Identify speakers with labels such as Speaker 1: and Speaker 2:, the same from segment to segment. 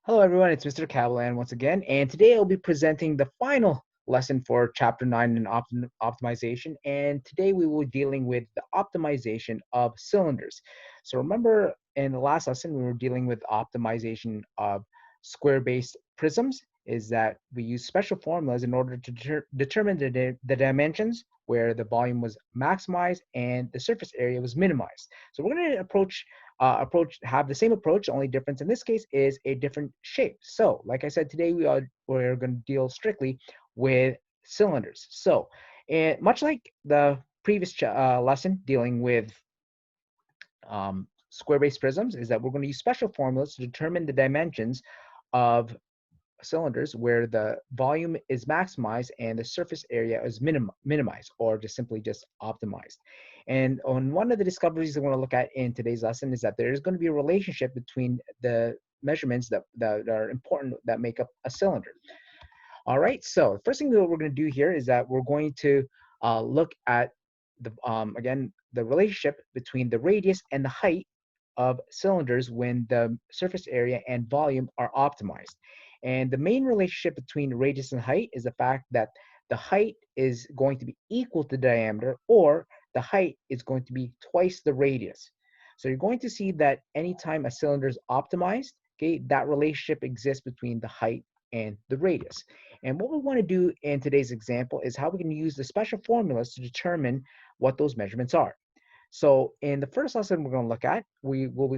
Speaker 1: Hello everyone, it's Mr. Cavalan once again, and today I'll be presenting the final lesson for Chapter 9 in optimization, and today we will be dealing with the optimization of cylinders. So remember in the last lesson we were dealing with optimization of square-based prisms, is that we use special formulas in order to determine the dimensions where the volume was maximized and the surface area was minimized. So we're going to have the same approach. The only difference in this case is a different shape. So, like I said, today we're going to deal strictly with cylinders. So, much like the previous lesson dealing with square-based prisms, is that we're going to use special formulas to determine the dimensions of cylinders where the volume is maximized and the surface area is minimized, or just simply just optimized. And on one of the discoveries we're going to look at in today's lesson is that there is going to be a relationship between the measurements that are important that make up a cylinder. All right, so the first thing that we're going to do here is that we're going to look at again, the relationship between the radius and the height of cylinders when the surface area and volume are optimized. And the main relationship between radius and height is the fact that the height is going to be equal to the diameter, or the height is going to be twice the radius. So you're going to see that anytime a cylinder is optimized, okay, that relationship exists between the height and the radius. And what we want to do in today's example is how we can use the special formulas to determine what those measurements are. So in the first lesson we're going to look at, we'll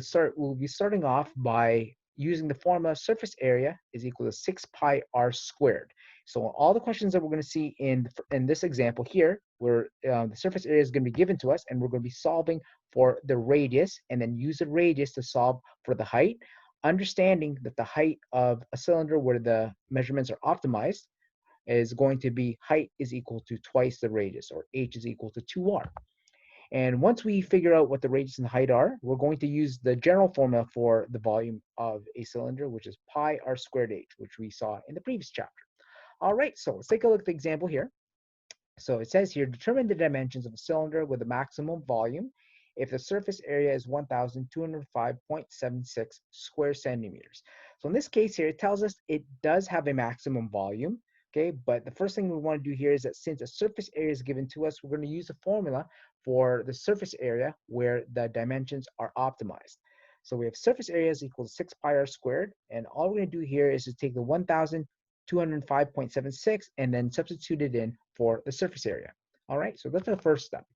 Speaker 1: be starting off by using the formula surface area is equal to 6 pi r squared. So all the questions that we're going to see in this example here, where the surface area is going to be given to us, and we're going to be solving for the radius, and then use the radius to solve for the height, understanding that the height of a cylinder where the measurements are optimized is going to be height is equal to twice the radius, or h is equal to 2r. And once we figure out what the radius and the height are, we're going to use the general formula for the volume of a cylinder, which is pi r squared h, which we saw in the previous chapter. All right, so let's take a look at the example here. So it says here, determine the dimensions of a cylinder with a maximum volume if the surface area is 1,205.76 square centimeters. So in this case here, it tells us it does have a maximum volume, okay? But the first thing we want to do here is that since a surface area is given to us, we're going to use a formula for the surface area where the dimensions are optimized. So we have surface area is equal to 6 pi r squared, and all we're going to do here is to take the 1,205.76 and then substitute it in for the surface area. All right, so that's the first step.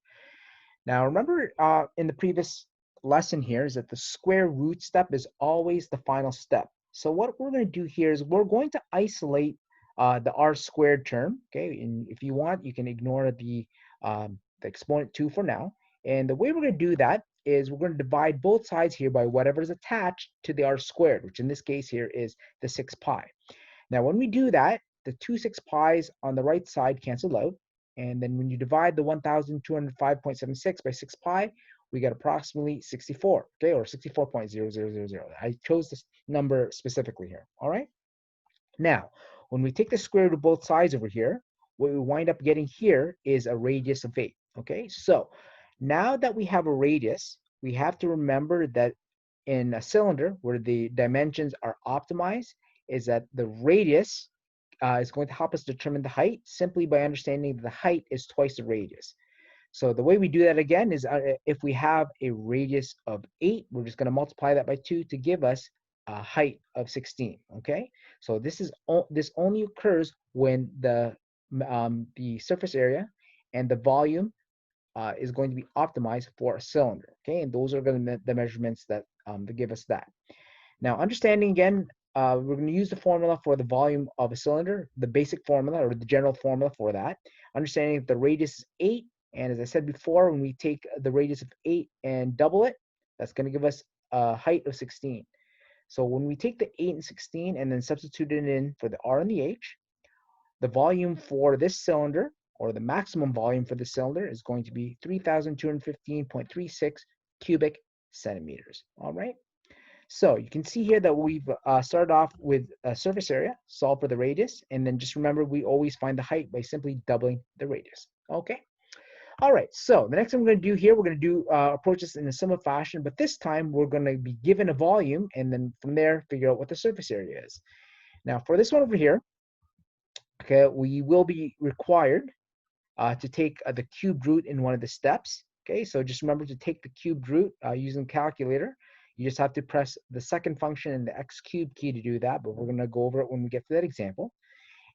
Speaker 1: Now remember in the previous lesson here is that the square root step is always the final step. So what we're going to do here is we're going to isolate the r squared term, okay? And if you want, you can ignore the exponent 2 for now. And the way we're going to do that is we're going to divide both sides here by whatever is attached to the r squared, which in this case here is the 6 pi. Now, when we do that, the two 6 pi's on the right side cancel out. And then when you divide the 1,205.76 by 6 pi, we get approximately 64, okay, or 64.0000. I chose this number specifically here, all right? Now, when we take the square root of both sides over here, what we wind up getting here is a radius of 8, okay? So now that we have a radius, we have to remember that in a cylinder where the dimensions are optimized, is that the radius is going to help us determine the height simply by understanding that the height is twice the radius. So the way we do that again is if we have a radius of 8, we're just going to multiply that by 2 to give us a height of 16. Okay, so this only occurs when the surface area and the volume is going to be optimized for a cylinder. Okay, and those are going to be the measurements that give us that. Now, understanding again, we're going to use the formula for the volume of a cylinder, the basic formula or the general formula for that. Understanding that the radius is 8, and as I said before, when we take the radius of 8 and double it, that's going to give us a height of 16. So when we take the 8 and 16 and then substitute it in for the R and the H, the volume for this cylinder, or the maximum volume for the cylinder, is going to be 3,215.36 cubic centimeters. All right. So you can see here that we've started off with a surface area, solve for the radius, and then just remember we always find the height by simply doubling the radius. Okay. All right, so the next thing we're going to do here, we're going to do approach this in a similar fashion, but this time we're going to be given a volume, and then from there figure out what the surface area is. Now for this one over here, okay, we will be required to take the cubed root in one of the steps. Okay, so just remember to take the cubed root using calculator. You just have to press the second function and the x cubed key to do that, but we're going to go over it when we get to that example.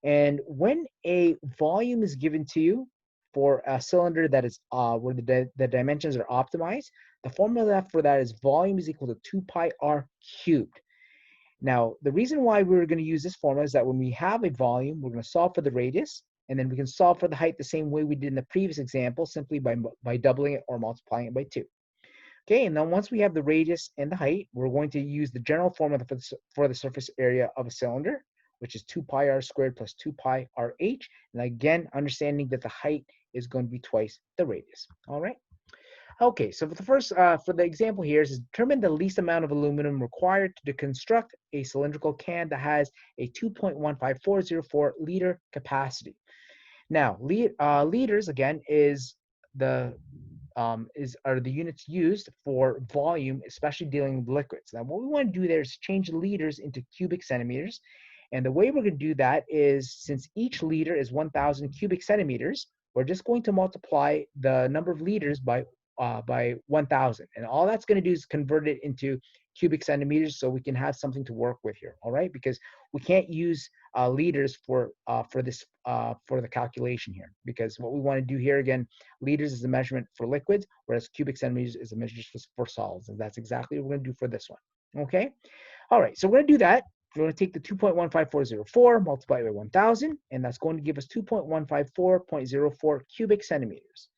Speaker 1: And when a volume is given to you for a cylinder that is where the dimensions are optimized, the formula for that is volume is equal to 2 pi r cubed. Now, the reason why we're going to use this formula is that when we have a volume, we're going to solve for the radius, and then we can solve for the height the same way we did in the previous example, simply by doubling it or multiplying it by 2. Okay, and then once we have the radius and the height, we're going to use the general formula for the surface area of a cylinder, which is 2 pi r squared plus 2 pi r h. And again, understanding that the height is going to be twice the radius. All right. Okay, so for the first, for the example here is determine the least amount of aluminum required to construct a cylindrical can that has a 2.15404 liter capacity. Now, liters again are the units used for volume, especially dealing with liquids. Now, what we want to do there is change liters into cubic centimeters. And the way we're going to do that is, since each liter is 1,000 cubic centimeters, we're just going to multiply the number of liters by 1,000. And all that's going to do is convert it into cubic centimeters so we can have something to work with here, all right? Because we can't use liters for the calculation here, because what we want to do here, again, liters is a measurement for liquids, whereas cubic centimeters is a measurement for solids. And that's exactly what we're going to do for this one, okay? All right, so we're going to do that. We're going to take the 2.15404, multiply it by 1,000, and that's going to give us 2.154.04 cubic centimeters.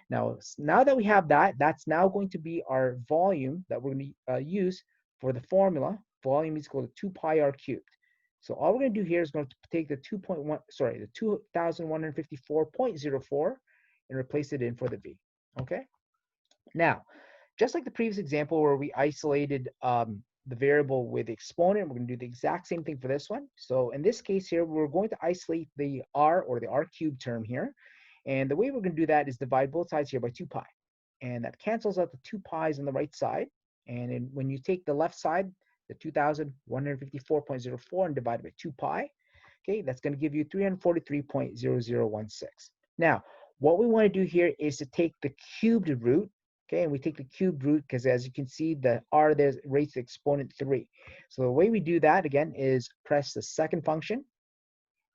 Speaker 1: Now that we have that, that's now going to be our volume that we're going to use for the formula. Volume is equal to 2 pi r cubed. So all we're going to do here is going to take the 2,154.04 and replace it in for the V. Okay. Now, just like the previous example where we isolated the variable with the exponent, we're going to do the exact same thing for this one. So in this case here, we're going to isolate the r, or the r cubed term here. And the way we're going to do that is divide both sides here by 2 pi. And that cancels out the 2 pi's on the right side. And when you take the left side, the 2,154.04, and divide it by 2 pi, okay, that's going to give you 343.0016. Now, what we want to do here is to take the cubed root, okay, and we take the cubed root because, as you can see, the r there raised to exponent 3. So the way we do that, again, is press the second function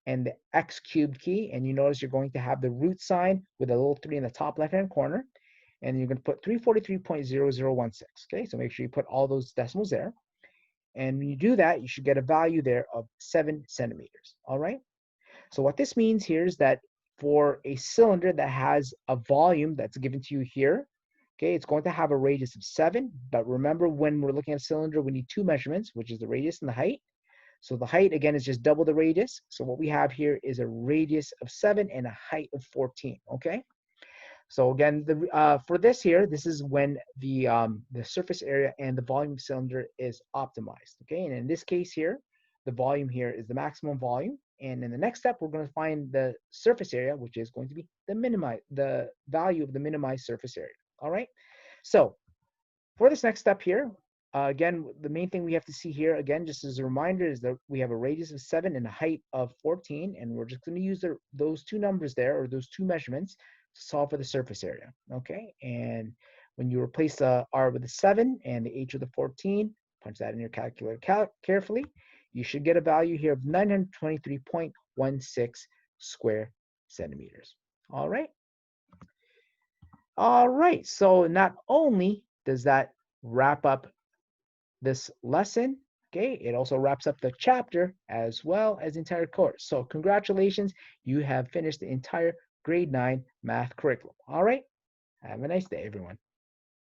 Speaker 1: and the x cubed key, and you notice you're going to have the root sign with a little 3 in the top left-hand corner, and you're going to put 343.0016. Okay, so make sure you put all those decimals there. And when you do that, you should get a value there of 7 centimeters. All right. So what this means here is that for a cylinder that has a volume that's given to you here, okay, it's going to have a radius of 7. But remember, when we're looking at a cylinder, we need 2 measurements, which is the radius and the height. So the height, again, is just double the radius. So what we have here is a radius of 7 and a height of 14, okay? So again, for this here, this is when the surface area and the volume cylinder is optimized, okay? And in this case here, the volume here is the maximum volume. And in the next step, we're going to find the surface area, which is going to be the value of the minimized surface area, all right? So for this next step here, again, the main thing we have to see here, again, just as a reminder, is that we have a radius of 7 and a height of 14, and we're just going to use those 2 numbers there, or those 2 measurements, to solve for the surface area, okay? And when you replace the r with the 7 and the h with the 14, punch that in your calculator carefully, you should get a value here of 923.16 square centimeters. All right? All right, so not only does that wrap up this lesson, okay, it also wraps up the chapter as well as the entire course. So congratulations, you have finished the entire grade 9 math curriculum. All right, have a nice day, everyone.